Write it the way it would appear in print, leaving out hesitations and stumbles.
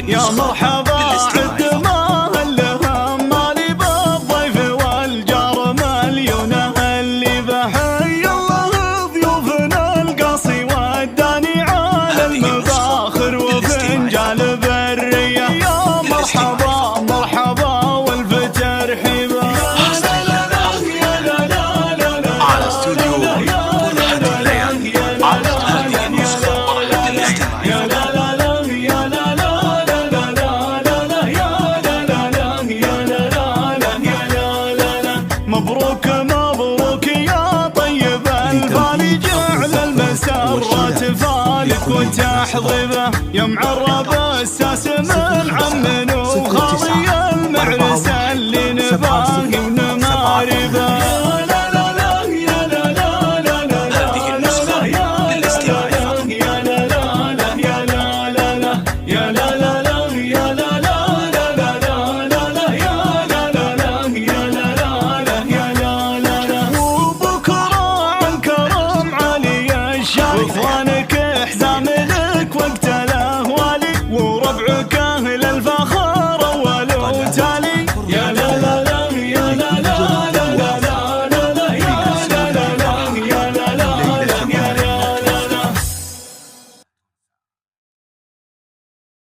يا مرحبا عد ما هالهم مالي بالضيف والجار مليونه اللي بحي الله ضيوفنا القاصي وداني على المباخر وفنجال بريه. يا مرحبا مرحبا والف ترحيبا على استوديو فرحة الليالي على هذه النسخة فرحة الاستماع. مبروك مبروك يا طيب البال جعل المسرات فالك وتحضيبه يا معرب الساس